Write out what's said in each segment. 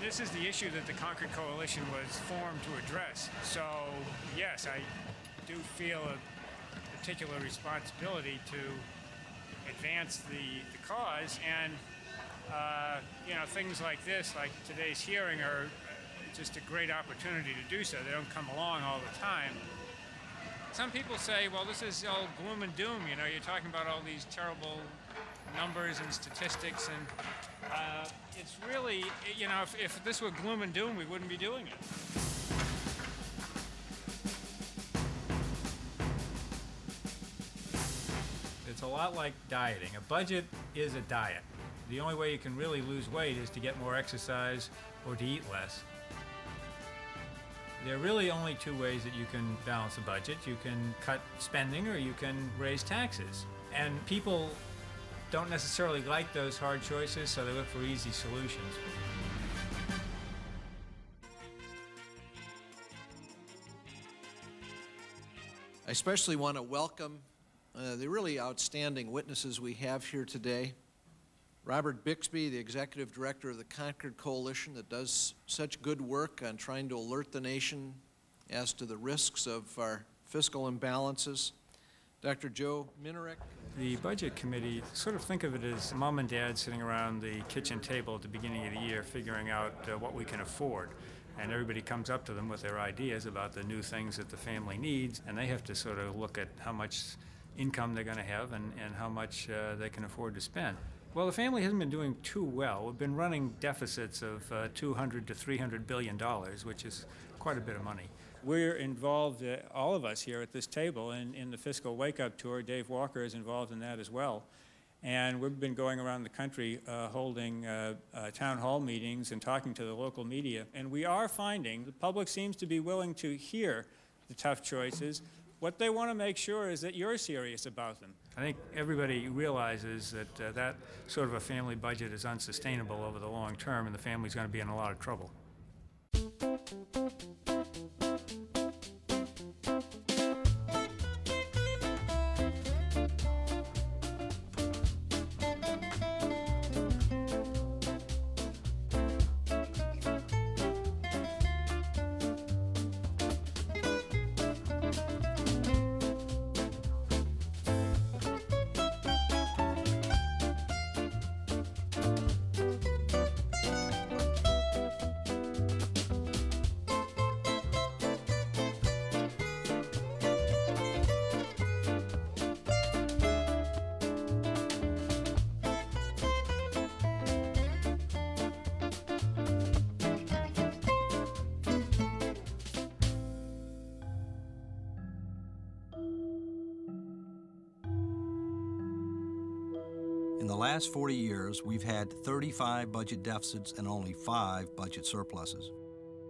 this is the issue that the Concord Coalition was formed to address. So, yes, I do feel a particular responsibility to advance the cause, and things like this, like today's hearing, are just a great opportunity to do so. They don't come along all the time. Some people say, well, this is all gloom and doom. You're talking about all these terrible numbers and statistics, and it's really, if this were gloom and doom, we wouldn't be doing it. It's a lot like dieting. A budget is a diet. The only way you can really lose weight is to get more exercise or to eat less. There are really only two ways that you can balance a budget. You can cut spending or you can raise taxes. And people don't necessarily like those hard choices, so they look for easy solutions. I especially want to welcome the really outstanding witnesses we have here today. Robert Bixby, the Executive Director of the Concord Coalition that does such good work on trying to alert the nation as to the risks of our fiscal imbalances. Dr. Joe Minarek. The Budget Committee, sort of think of it as mom and dad sitting around the kitchen table at the beginning of the year figuring out what we can afford. And everybody comes up to them with their ideas about the new things that the family needs, and they have to sort of look at how much income they're going to have and how much they can afford to spend. Well, the family hasn't been doing too well. We've been running deficits of $200 to $300 billion, which is quite a bit of money. We're involved, all of us here at this table, in the fiscal wake-up tour. Dave Walker is involved in that as well. And we've been going around the country holding town hall meetings and talking to the local media. And we are finding the public seems to be willing to hear the tough choices. What they want to make sure is that you're serious about them. I think everybody realizes that that sort of a family budget is unsustainable over the long term, and the family's going to be in a lot of trouble. In the last 40 years, we've had 35 budget deficits and only 5 budget surpluses.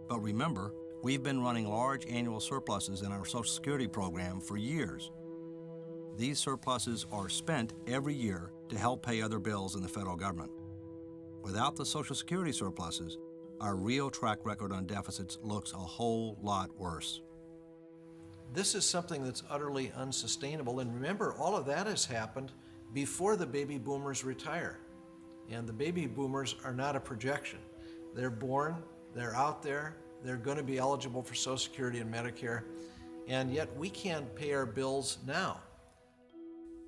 But remember, we've been running large annual surpluses in our Social Security program for years. These surpluses are spent every year to help pay other bills in the federal government. Without the Social Security surpluses, our real track record on deficits looks a whole lot worse. This is something that's utterly unsustainable, and remember, all of that has happened before the baby boomers retire. And the baby boomers are not a projection. They're born, they're out there, they're going to be eligible for Social Security and Medicare, and yet we can't pay our bills now.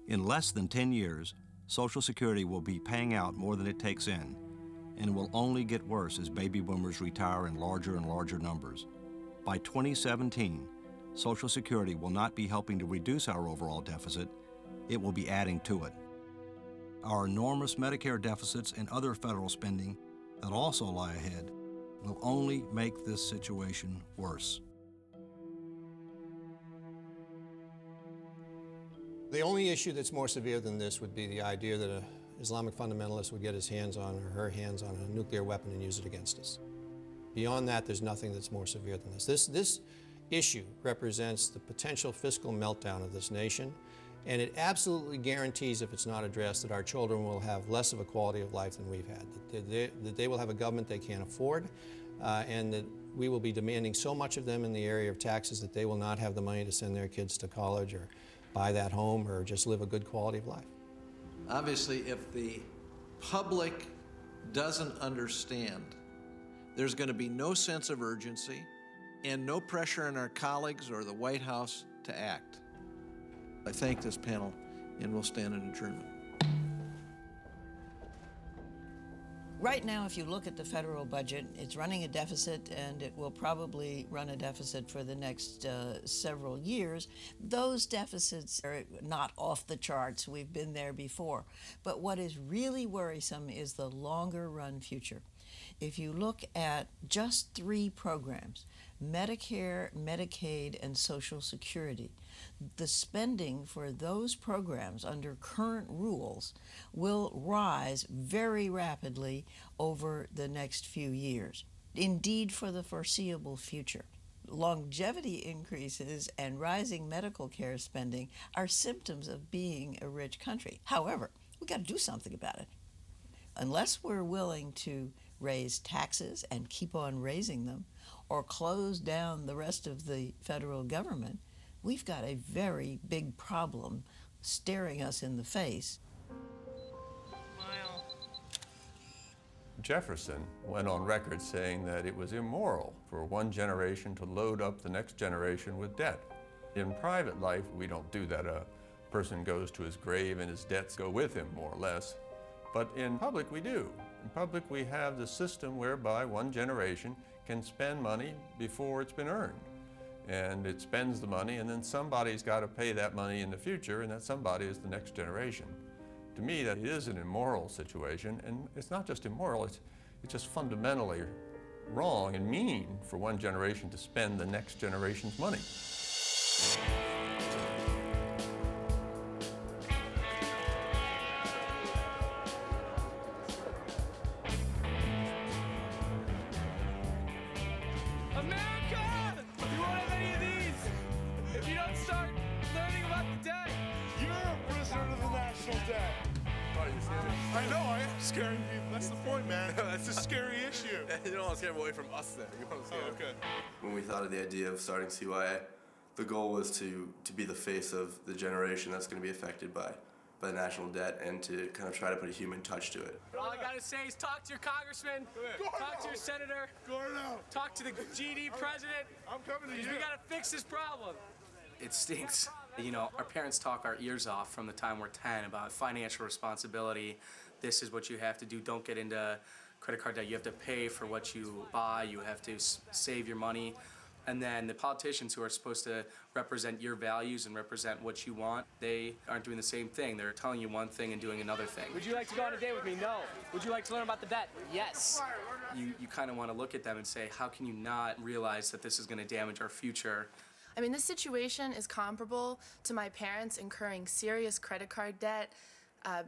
In less than 10 years, Social Security will be paying out more than it takes in, and will only get worse as baby boomers retire in larger and larger numbers. By 2017, Social Security will not be helping to reduce our overall deficit, it will be adding to it. Our enormous Medicare deficits and other federal spending that also lie ahead will only make this situation worse. The only issue that's more severe than this would be the idea that an Islamic fundamentalist would get his hands on or her hands on a nuclear weapon and use it against us. Beyond that, there's nothing that's more severe than this. This issue represents the potential fiscal meltdown of this nation, and it absolutely guarantees, if it's not addressed, that our children will have less of a quality of life than we've had, that they will have a government they can't afford, and that we will be demanding so much of them in the area of taxes that they will not have the money to send their kids to college or buy that home or just live a good quality of life. Obviously, if the public doesn't understand there's going to be no sense of urgency and no pressure on our colleagues or the White House to act. I thank this panel and will stand in adjournment. Right now, if you look at the federal budget, it's running a deficit, and it will probably run a deficit for the next several years. Those deficits are not off the charts. We've been there before. But what is really worrisome is the longer run future. If you look at just 3 programs, Medicare, Medicaid, and Social Security, the spending for those programs under current rules will rise very rapidly over the next few years, indeed for the foreseeable future. Longevity increases and rising medical care spending are symptoms of being a rich country. However, we've got to do something about it. Unless we're willing to raise taxes and keep on raising them, or close down the rest of the federal government, we've got a very big problem staring us in the face. Jefferson went on record saying that it was immoral for one generation to load up the next generation with debt. In private life, we don't do that. A person goes to his grave and his debts go with him, more or less. But in public, we do. In public, we have the system whereby one generation can spend money before it's been earned. And it spends the money, and then somebody's got to pay that money in the future, and that somebody is the next generation. To me, that is an immoral situation, and it's not just immoral, it's just fundamentally wrong and mean for one generation to spend the next generation's money. America! You won't have any of these if you don't start learning about the debt. You're a prisoner to the national debt. I know, I am scaring people. That's the point, man. That's a scary issue. You don't want to scare them away from us then. You want to scare them. Okay. When we thought of the idea of starting CYA, the goal was to be the face of the generation that's going to be affected by the national debt and to kind of try to put a human touch to it. All I gotta say is talk to your congressman, talk to your senator, talk to the GD president. I'm coming to you. We gotta fix this problem. It stinks. You know, our parents talk our ears off from the time we're 10 about financial responsibility. This is what you have to do. Don't get into credit card debt. You have to pay for what you buy. You have to save your money. And then the politicians who are supposed to represent your values and represent what you want, they aren't doing the same thing. They're telling you one thing and doing another thing. Would you like to go on a date with me? No. Would you like to learn about the debt? Yes. You kind of want to look at them and say, how can you not realize that this is going to damage our future? I mean, this situation is comparable to my parents incurring serious credit card debt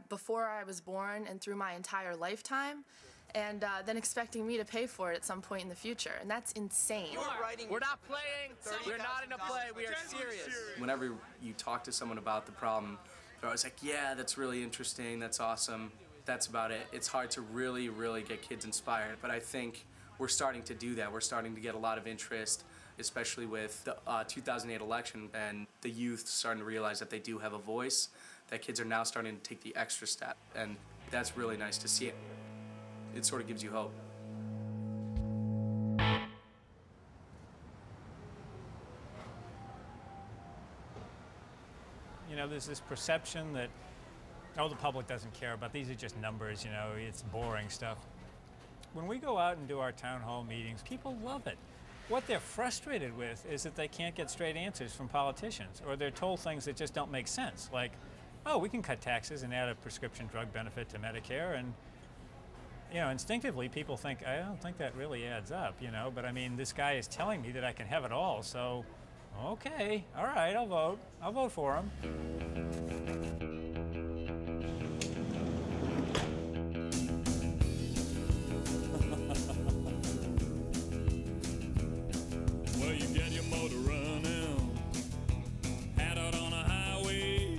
before I was born and through my entire lifetime, and then expecting me to pay for it at some point in the future. And that's insane. We're not playing. We're not in a play. We are serious. Whenever you talk to someone about the problem, they're always like, yeah, that's really interesting. That's awesome. That's about it. It's hard to really, really get kids inspired. But I think we're starting to do that. We're starting to get a lot of interest, especially with the 2008 election, and the youth starting to realize that they do have a voice, that kids are now starting to take the extra step. And that's really nice to see it. It sort of gives you hope. You know, there's this perception that, oh, the public doesn't care about these are just numbers, you know, it's boring stuff. When we go out and do our town hall meetings, people love it. What they're frustrated with is that they can't get straight answers from politicians, or they're told things that just don't make sense, like, oh, we can cut taxes and add a prescription drug benefit to Medicare, and you know, instinctively people think, I don't think that really adds up, you know, but I mean, this guy is telling me that I can have it all, so okay, all right, I'll vote. I'll vote for him. Well, you get your motor running, head out on a highway,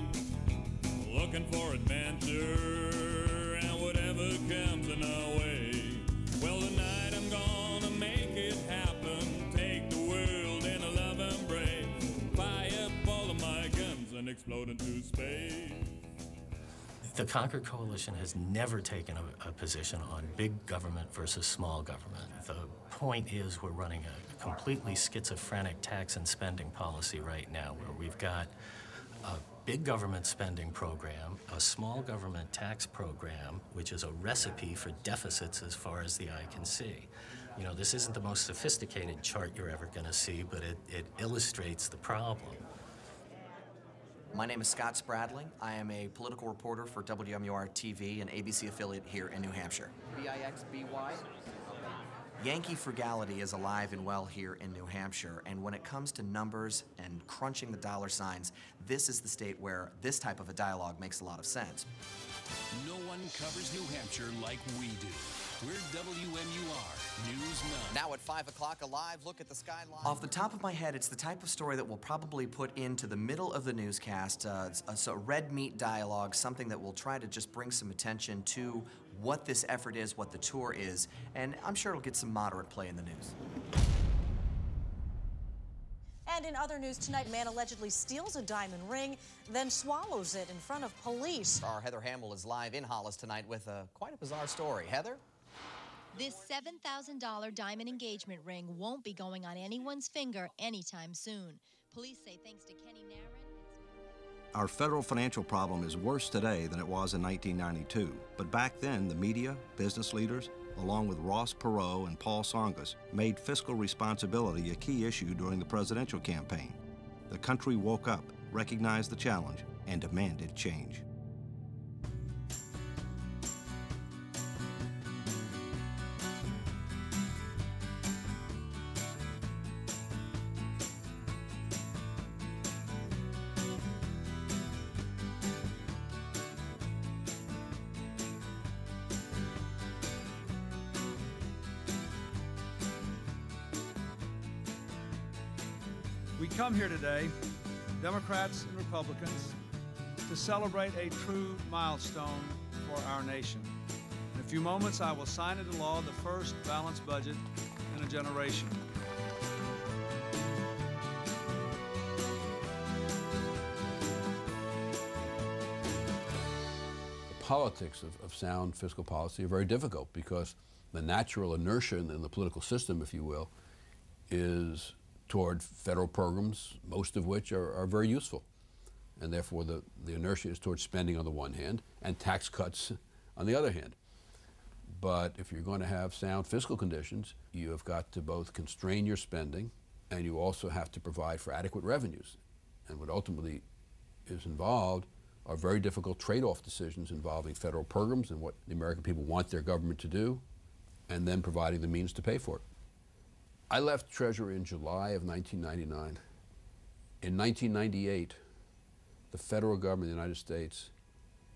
looking for adventure and whatever comes in our way. Well, tonight I'm gonna make it happen, take the world in a love embrace, fire up all of my guns and explode into space. The Concord Coalition has never taken a position on big government versus small government. The point is we're running a completely schizophrenic tax and spending policy right now where we've got a big government spending program, a small government tax program, which is a recipe for deficits as far as the eye can see. You know, this isn't the most sophisticated chart you're ever going to see, but it illustrates the problem. My name is Scott Spradling. I am a political reporter for WMUR-TV, an ABC affiliate here in New Hampshire. BIXBY. Yankee frugality is alive and well here in New Hampshire, and when it comes to numbers and crunching the dollar signs, this is the state where this type of a dialogue makes a lot of sense. No one covers New Hampshire like we do. We're WMUR News 9. Now at 5 o'clock, a live look at the skyline. Off the top of my head, it's the type of story that we'll probably put into the middle of the newscast. It's a red meat dialogue, something that will try to just bring some attention to what this effort is, what the tour is, and I'm sure it'll get some moderate play in the news. And in other news tonight, man allegedly steals a diamond ring, then swallows it in front of police. Our Heather Hamill is live in Hollis tonight with quite a bizarre story. Heather? This $7,000 diamond engagement ring won't be going on anyone's finger anytime soon. Police say thanks to Kenny Narron. Our federal financial problem is worse today than it was in 1992. But back then, the media, business leaders, along with Ross Perot and Paul Tsongas, made fiscal responsibility a key issue during the presidential campaign. The country woke up, recognized the challenge, and demanded change. We come here today, Democrats and Republicans, to celebrate a true milestone for our nation. In a few moments, I will sign into law the first balanced budget in a generation. The politics of sound fiscal policy are very difficult because the natural inertia in the political system, if you will, is toward federal programs, most of which are very useful. And therefore the inertia is towards spending on the one hand and tax cuts on the other hand. But if you're going to have sound fiscal conditions, you have got to both constrain your spending and you also have to provide for adequate revenues. And what ultimately is involved are very difficult trade-off decisions involving federal programs and what the American people want their government to do, and then providing the means to pay for it. I left Treasury in July of 1999. In 1998, the federal government of the United States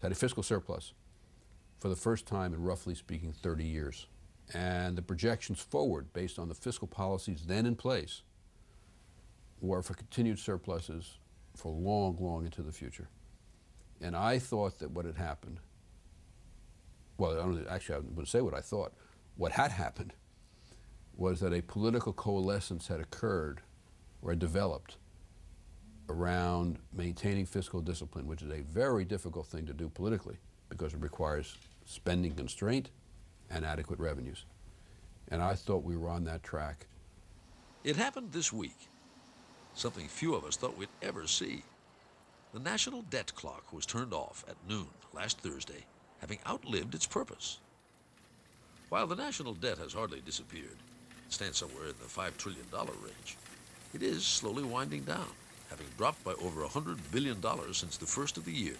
had a fiscal surplus for the first time in, roughly speaking, 30 years. And the projections forward, based on the fiscal policies then in place, were for continued surpluses for long, long into the future. And I thought that what had happened, well, I don't want to say what I thought. What had happened was that a political coalescence had occurred or had developed around maintaining fiscal discipline, which is a very difficult thing to do politically because it requires spending constraint and adequate revenues. And I thought we were on that track. It happened this week, something few of us thought we'd ever see. The national debt clock was turned off at noon last Thursday, having outlived its purpose. While the national debt has hardly disappeared, it stands somewhere in the $5 trillion range, it is slowly winding down, having dropped by over $100 billion since the first of the year.